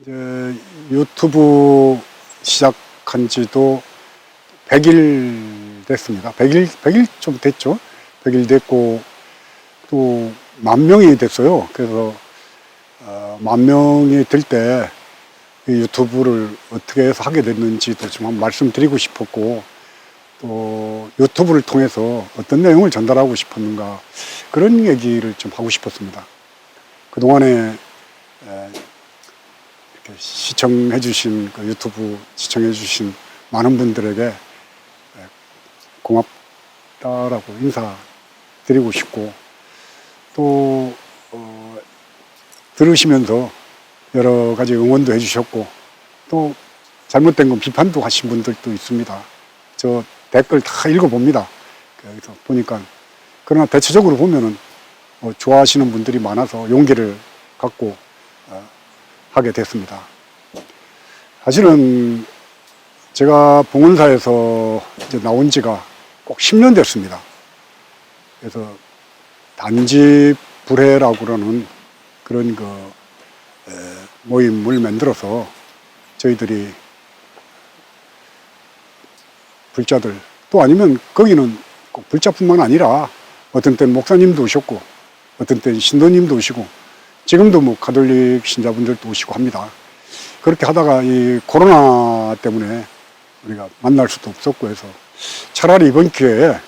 이제 유튜브 시작한 지도 100일 됐습니다. 100일 좀 됐죠. 100일 됐고, 또 10,000명이 됐어요. 그래서, 10,000명이 될 때 유튜브를 어떻게 해서 하게 됐는지도 좀 한번 말씀드리고 싶었고, 또 유튜브를 통해서 어떤 내용을 전달하고 싶었는가, 그런 얘기를 좀 하고 싶었습니다. 그동안에 이렇게 시청해주신, 그 유튜브 시청해주신 많은 분들에게 고맙다라고 인사드리고 싶고, 또 들으시면서 여러 가지 응원도 해주셨고, 또 잘못된 건 비판도 하신 분들도 있습니다. 저 댓글 다 읽어봅니다. 여기서 보니까. 그러나 대체적으로 보면은 좋아하시는 분들이 많아서 용기를 갖고 하게 됐습니다. 사실은 제가 봉은사에서 이제 나온 지가 꼭 10년 됐습니다. 그래서 단지 불회라고 그러는 그런 모임을 만들어서 저희들이 불자들, 또 아니면 거기는 꼭 불자뿐만 아니라 어떤 때는 목사님도 오셨고, 어떤 때는 신도님도 오시고, 지금도 뭐 가톨릭 신자분들도 오시고 합니다. 그렇게 하다가 이 코로나 때문에 우리가 만날 수도 없었고 해서 차라리 이번 기회에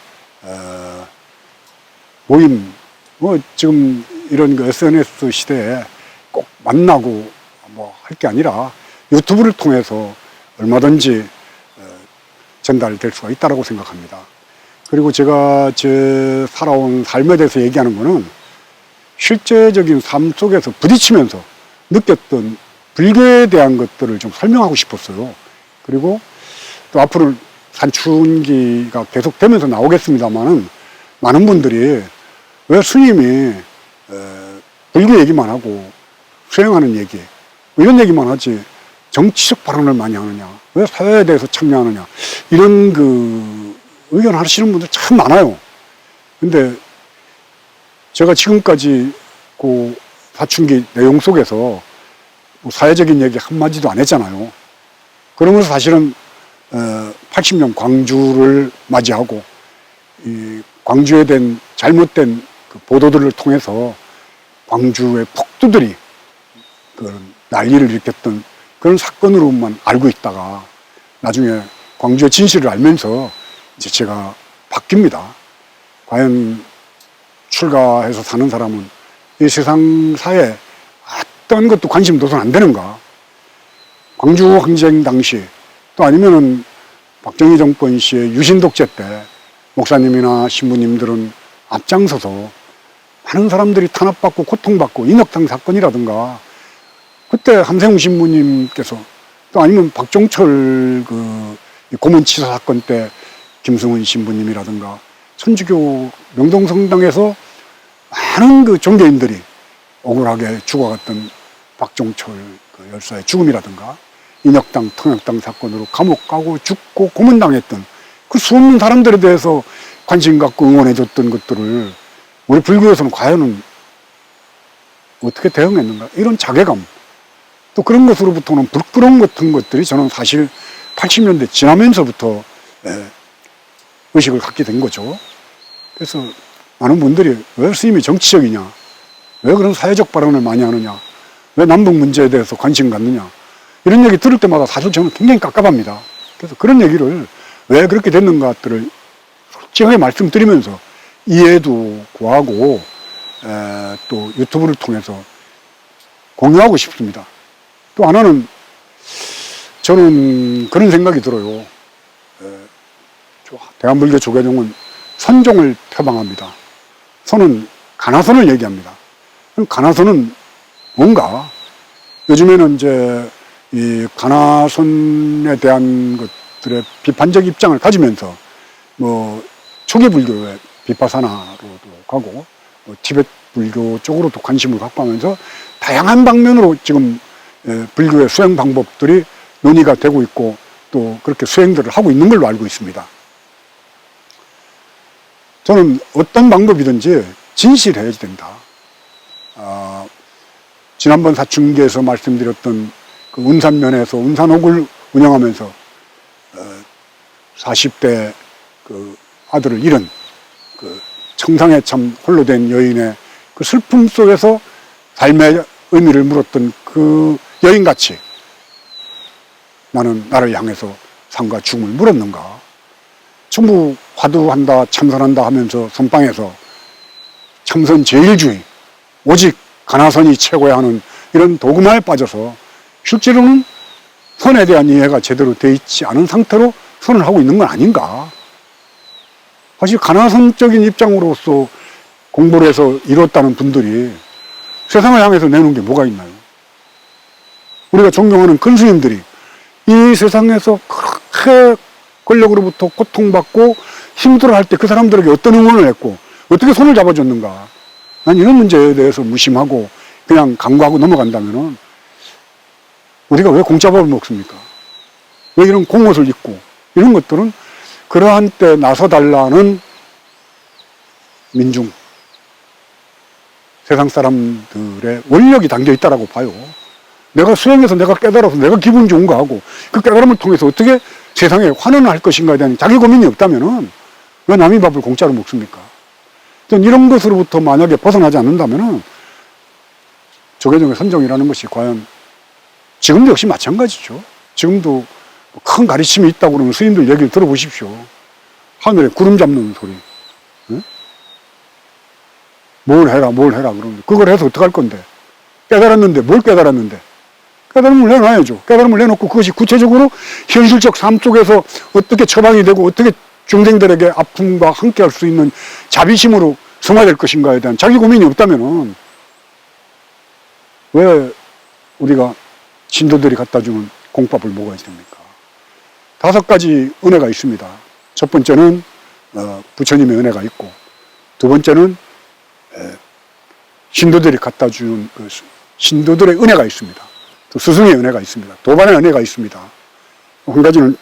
모임, 지금 이런 SNS 시대에 꼭 만나고 뭐 할 게 아니라 유튜브를 통해서 얼마든지 전달될 수가 있다고 생각합니다. 그리고 제가 제 살아온 삶에 대해서 얘기하는 거는 실제적인 삶 속에서 부딪히면서 느꼈던 불교에 대한 것들을 좀 설명하고 싶었어요. 그리고 또 앞으로 산춘기가 계속되면서 나오겠습니다만은 많은 분들이 왜 스님이 불교 얘기만 하고 수행하는 얘기, 이런 얘기만 하지 정치적 발언을 많이 하느냐, 왜 사회에 대해서 참여하느냐, 이런 의견 하시는 분들 참 많아요. 근데 제가 지금까지 그 사춘기 내용 속에서 뭐 사회적인 얘기 한마디도 안 했잖아요. 그러면서 사실은 80년 광주를 맞이하고 이 광주에 대한 잘못된 그 보도들을 통해서 광주의 폭도들이 그런 난리를 일으켰던 그런 사건으로만 알고 있다가 나중에 광주의 진실을 알면서 이제 제가 바뀝니다. 과연 출가해서 사는 사람은 이 세상 사회에 어떤 것도 관심 둬서는 안 되는가? 광주 항쟁 당시, 또 아니면은 박정희 정권 시의 유신 독재 때 목사님이나 신부님들은 앞장서서 많은 사람들이 탄압받고 고통받고 인혁당 사건이라든가, 그때 함세웅 신부님께서, 또 아니면 박종철 고문치사 사건 때 김승훈 신부님이라든가, 천주교 명동성당에서 많은 종교인들이 억울하게 죽어갔던 박종철 열사의 죽음이라든가, 인혁당, 통역당 사건으로 감옥 가고 죽고 고문당했던 그 수없는 사람들에 대해서 관심 갖고 응원해줬던 것들을 우리 불교에서는 과연 어떻게 대응했는가, 이런 자괴감, 또 그런 것으로부터는 부끄러움 같은 것들이 저는 사실 80년대 지나면서부터 의식을 갖게 된 거죠. 그래서 많은 분들이 왜 스님이 정치적이냐, 왜 그런 사회적 발언을 많이 하느냐, 왜 남북 문제에 대해서 관심 갖느냐, 이런 얘기 들을 때마다 사실 저는 굉장히 깝깝합니다. 그래서 그런 얘기를 왜 그렇게 됐는가들을 솔직하게 말씀드리면서 이해도 구하고 또 유튜브를 통해서 공유하고 싶습니다. 또 하나는 저는 그런 생각이 들어요. 대한불교 조계종은 선종을 표방합니다. 선은 가나선을 얘기합니다. 그럼 가나선은 뭔가? 요즘에는 이제 이 가나선에 대한 것들의 비판적 입장을 가지면서 뭐 초기 불교의 비파사나로도 가고 티베트 불교 쪽으로도 관심을 갖고 하면서 다양한 방면으로 지금 불교의 수행 방법들이 논의가 되고 있고 또 그렇게 수행들을 하고 있는 걸로 알고 있습니다. 저는 어떤 방법이든지 진실해야 된다. 지난번 사춘기에서 말씀드렸던 그 운산면에서 운산옥을 운영하면서 40대 그 아들을 잃은 그 청상에 참 홀로 된 여인의 그 슬픔 속에서 삶의 의미를 물었던 그 여인같이 나는 나를 향해서 삶과 죽음을 물었는가. 전부 화두한다 참선한다 하면서 선방에서 참선 제일주의 오직 가나선이 최고야 하는 이런 도구만에 빠져서 실제로는 선에 대한 이해가 제대로 돼 있지 않은 상태로 선을 하고 있는 건 아닌가. 사실 가나선적인 입장으로서 공부를 해서 이뤘다는 분들이 세상을 향해서 내놓은 게 뭐가 있나요? 우리가 존경하는 큰 스님들이 이 세상에서 그렇게 권력으로부터 고통받고 힘들어 할 때 그 사람들에게 어떤 응원을 했고 어떻게 손을 잡아줬는가. 난 이런 문제에 대해서 무심하고 그냥 간과하고 넘어간다면은 우리가 왜 공짜밥을 먹습니까? 왜 이런 공옷을 입고 이런 것들은 그러한 때 나서달라는 민중 세상 사람들의 원력이 담겨 있다라고 봐요. 내가 수행해서 내가 깨달아서 내가 기분 좋은 거 하고 그 깨달음을 통해서 어떻게 세상에 환원을 할 것인가에 대한 자기 고민이 없다면은 왜 남의 밥을 공짜로 먹습니까? 이런 것으로부터 만약에 벗어나지 않는다면은 조계종의 선정이라는 것이 과연 지금도 역시 마찬가지죠. 지금도 큰 가르침이 있다고 그러면 스님들 얘기를 들어보십시오. 하늘에 구름 잡는 소리. 응? 뭘 해라 그러는데 그걸 해서 어떡할 건데? 깨달았는데 뭘 깨달았는데? 깨달음을 내놔야죠. 깨달음을 내놓고 그것이 구체적으로 현실적 삶 속에서 어떻게 처방이 되고 어떻게 중생들에게 아픔과 함께 할 수 있는 자비심으로 성화될 것인가에 대한 자기 고민이 없다면은 왜 우리가 신도들이 갖다 주는 공밥을 먹어야 됩니까? 5가지 은혜가 있습니다. 첫 번째는 부처님의 은혜가 있고, 두 번째는 신도들이 갖다 주는 그 신도들의 은혜가 있습니다. 또 스승의 은혜가 있습니다. 도반의 은혜가 있습니다. 한 가지는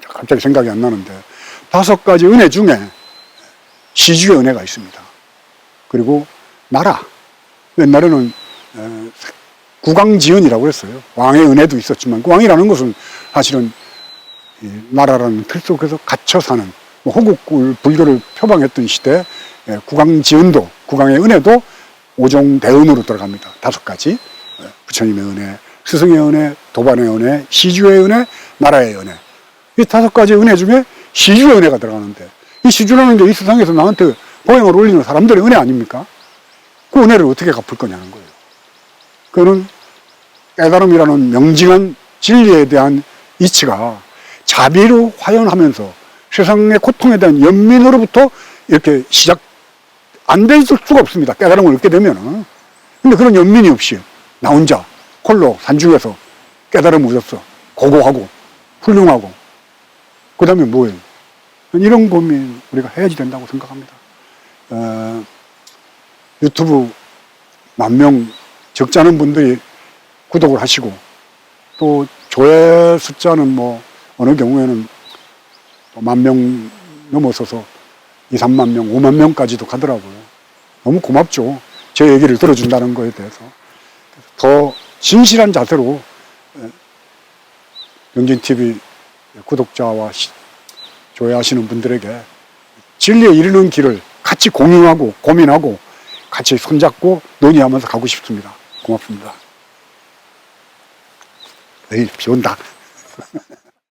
갑자기 생각이 안 나는데 5가지 은혜 중에 시주의 은혜가 있습니다. 그리고 나라. 옛날에는 국왕지연이라고 했어요. 왕의 은혜도 있었지만 그 왕이라는 것은 사실은 나라라는 틀 속에서 갇혀 사는 호국을 불교를 표방했던 시대 국왕지연도 국왕의 은혜도 오종대은으로 들어갑니다. 5가지. 부처님의 은혜, 스승의 은혜, 도반의 은혜, 시주의 은혜, 나라의 은혜. 이 5가지 은혜 중에 시주의 은혜가 들어가는데 이 시주라는 게 이 세상에서 나한테 보행을 올리는 사람들의 은혜 아닙니까? 그 은혜를 어떻게 갚을 거냐는 거예요. 그거는 깨달음이라는 명징한 진리에 대한 이치가 자비로 화연하면서 세상의 고통에 대한 연민으로부터 이렇게 시작 안 될 수가 없습니다. 깨달음을 얻게 되면은. 근데 그런 연민이 없이 나 혼자 홀로 산중에서 깨달음을 얻었어. 고고하고 훌륭하고 그 다음에 뭐예요? 이런 고민 우리가 해야지 된다고 생각합니다. 유튜브 10,000명 적지 않은 분들이 구독을 하시고 또 조회 숫자는 뭐 어느 경우에는 또 10,000명 넘어서서 2, 3만 명, 5만 명까지도 가더라고요. 너무 고맙죠. 제 얘기를 들어준다는 거에 대해서. 더 진실한 자세로 영진TV 구독자와 조회하시는 분들에게 진리에 이르는 길을 같이 공유하고 고민하고 같이 손잡고 논의하면서 가고 싶습니다. 고맙습니다. 내일 비 온다.